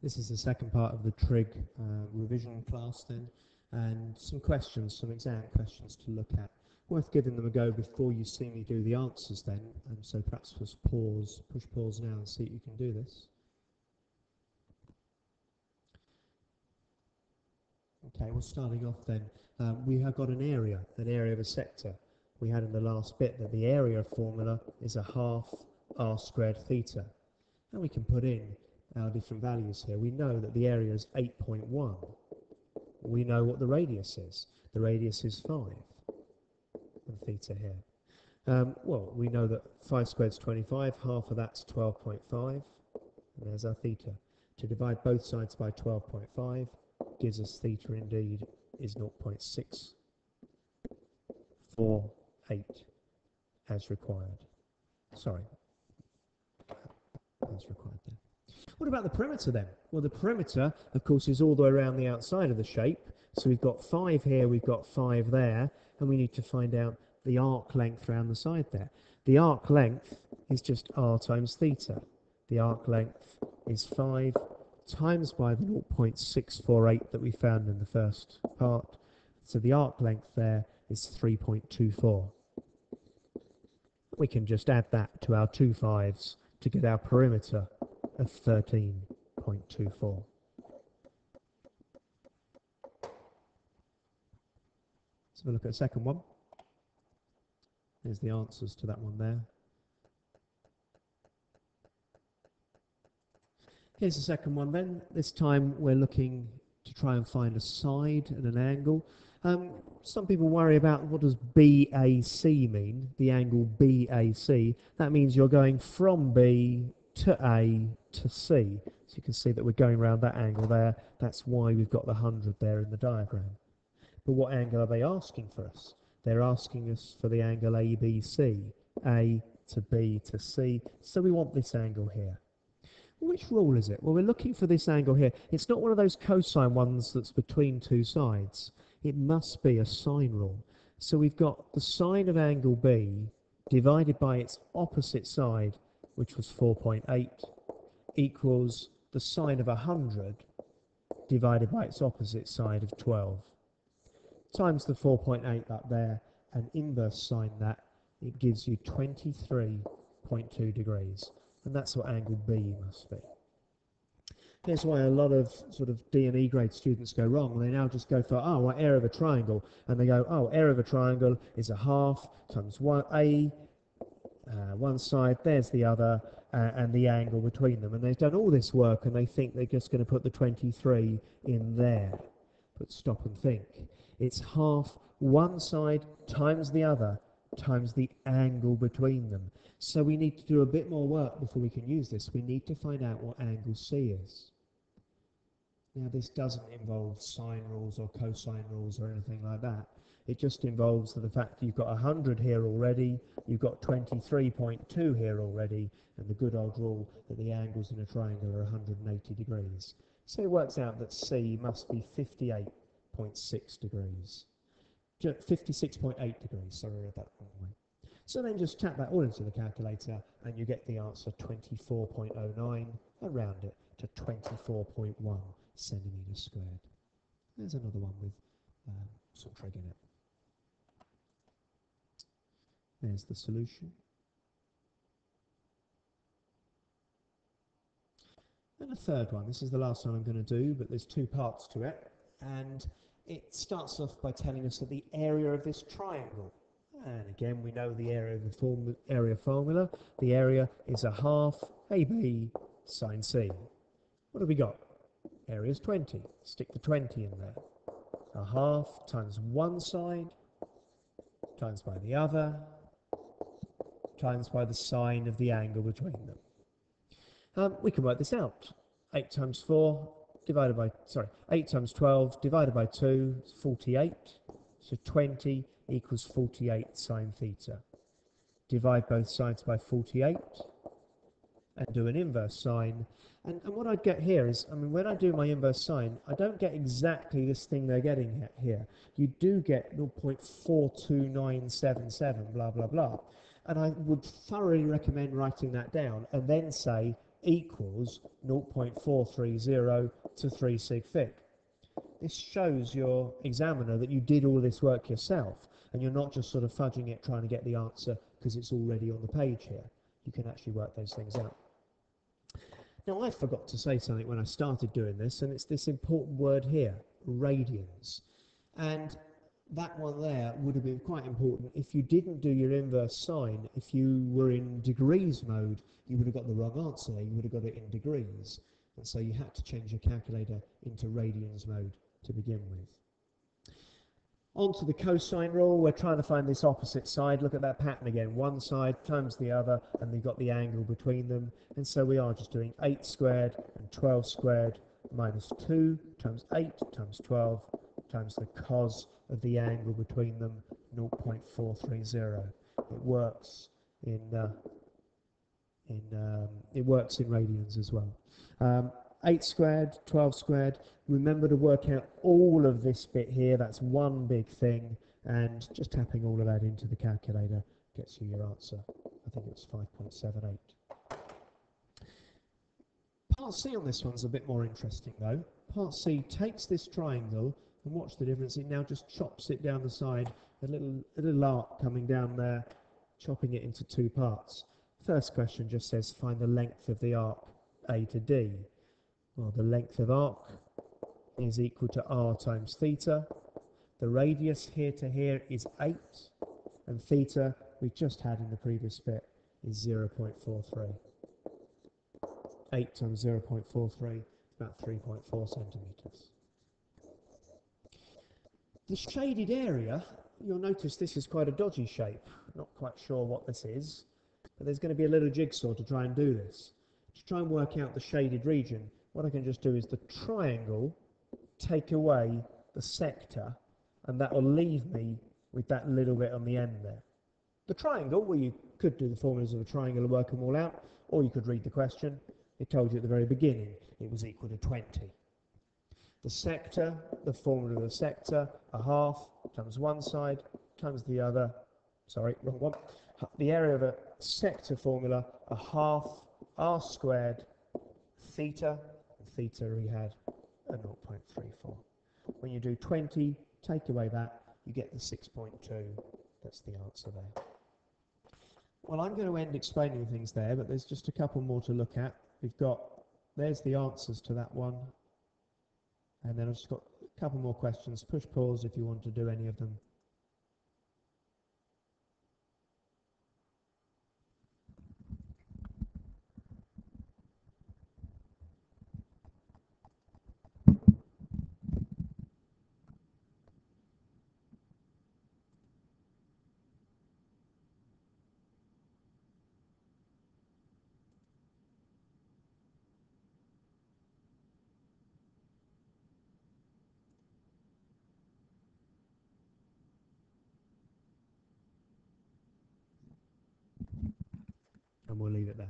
This is the second part of the Trig revision class then, and some questions, some exam questions to look at. Worth giving them a go before you see me do the answers then, and so perhaps just push pause now and see if you can do this. Okay, well, starting off then, we have got an area of a sector. We had in the last bit that the area formula is a half r squared theta. And we can put in our different values here. We know that the area is 8.1. We know what the radius is. The radius is 5, and theta here. Well, we know that 5 squared is 25, half of that's 12.5, and there's our theta. To divide both sides by 12.5 gives us theta indeed is 0.648 as required. Sorry, as required there. What about the perimeter then? Well, the perimeter, of course, is all the way around the outside of the shape. So we've got 5 here, we've got 5 there, and we need to find out the arc length around the side there. The arc length is just r times theta. The arc length is 5 times by the 0.648 that we found in the first part. So the arc length there is 3.24. We can just add that to our 2 5s to get our perimeter of 13.24. Let's have a look at the second one. There's the answers to that one there. Here's the second one then. This time we're looking to try and find a side and an angle. Some people worry about what does BAC mean, the angle BAC. That means you're going from B to A to C. So you can see that we're going around that angle there. That's why we've got the 100 there in the diagram. But what angle are they asking for us? They're asking us for the angle ABC, A to B to C. So we want this angle here. Which rule is it? Well, we're looking for this angle here. It's not one of those cosine ones that's between two sides. It must be a sine rule. So we've got the sine of angle B divided by its opposite side, which was 4.8, equals the sine of 100 divided by its opposite side of 12. Times the 4.8 up there and inverse sine that, it gives you 23.2 degrees. And that's what angle B must be. Here's why a lot of sort of D and E grade students go wrong. They now just go for, oh, what area of a triangle? And they go, oh, area of a triangle is a half times one side, there's the other, and the angle between them. And they've done all this work and they think they're just going to put the 23 in there. But stop and think. It's half one side times the other times the angle between them. So we need to do a bit more work before we can use this. We need to find out what angle C is. Now this doesn't involve sine rules or cosine rules or anything like that. It just involves the fact that you've got 100 here already, you've got 23.2 here already, and the good old rule that the angles in a triangle are 180 degrees. So it works out that C must be 58.6 degrees. 56.8 degrees, sorry, I read that wrong way. So then just tap that all into the calculator and you get the answer 24.09, and round it to 24.1 centimetres squared. There's another one with some trig in it. There's the solution. And a third one. This is the last one I'm going to do, but there's 2 parts to it. And it starts off by telling us that the area of this triangle, and again we know the area of the area formula, the area is a half AB sine C. What have we got? Area is 20. Stick the 20 in there. A half times one side times by the other times by the sine of the angle between them. We can work this out. 8 times 4 divided by, 8 times 12 divided by 2 is 48. So 20 equals 48 sine theta. Divide both sides by 48 and do an inverse sine. And what I'd get here is, I mean, when I do my inverse sine, I don't get exactly this thing they're getting here. You do get 0.42977, blah, blah, blah. And I would thoroughly recommend writing that down and then say equals 0.430 to 3 sig fig. This shows your examiner that you did all this work yourself and you're not just sort of fudging it trying to get the answer because it's already on the page here. You can actually work those things out. Now I forgot to say something when I started doing this, and it's this important word here, radians. And that one there would have been quite important if you didn't do your inverse sine. If you were in degrees mode, you would have got the wrong answer. You would have got it in degrees. And so you had to change your calculator into radians mode to begin with. On to the cosine rule. We're trying to find this opposite side. Look at that pattern again. One side times the other, and we've got the angle between them. And so we are just doing 8 squared and 12 squared minus 2 times 8 times 12 times the cos of the angle between them, 0.430. It works in radians as well. 8 squared, 12 squared. Remember to work out all of this bit here. That's one big thing, and just tapping all of that into the calculator gets you your answer. I think it's 5.78. Part C on this one's a bit more interesting though. Part C takes this triangle, and watch the difference. It now just chops it down the side, a little arc coming down there, chopping it into two parts. First question just says find the length of the arc A to D. Well, the length of arc is equal to r times theta. The radius here to here is 8, and theta we just had in the previous bit is 0.43. 8 times 0.43 is about 3.4 centimetres. The shaded area, you'll notice this is quite a dodgy shape. Not quite sure what this is, but there's going to be a little jigsaw to try and do this. To try and work out the shaded region, what I can just do is the triangle, take away the sector, and that will leave me with that little bit on the end there. The triangle, well, you could do the formulas of a triangle and work them all out, or you could read the question. It told you at the very beginning it was equal to 20. The sector, the formula of the sector, a half times one side times the other, sorry, wrong one. The area of a sector formula, a half r squared theta, and theta we had a 0.34. When you do 20, take away that, you get the 6.2. That's the answer there. Well, I'm going to end explaining things there, but there's just a couple more to look at. There's the answers to that one. And then I've just got a couple more questions. Push pause if you want to do any of them. And we'll leave it there.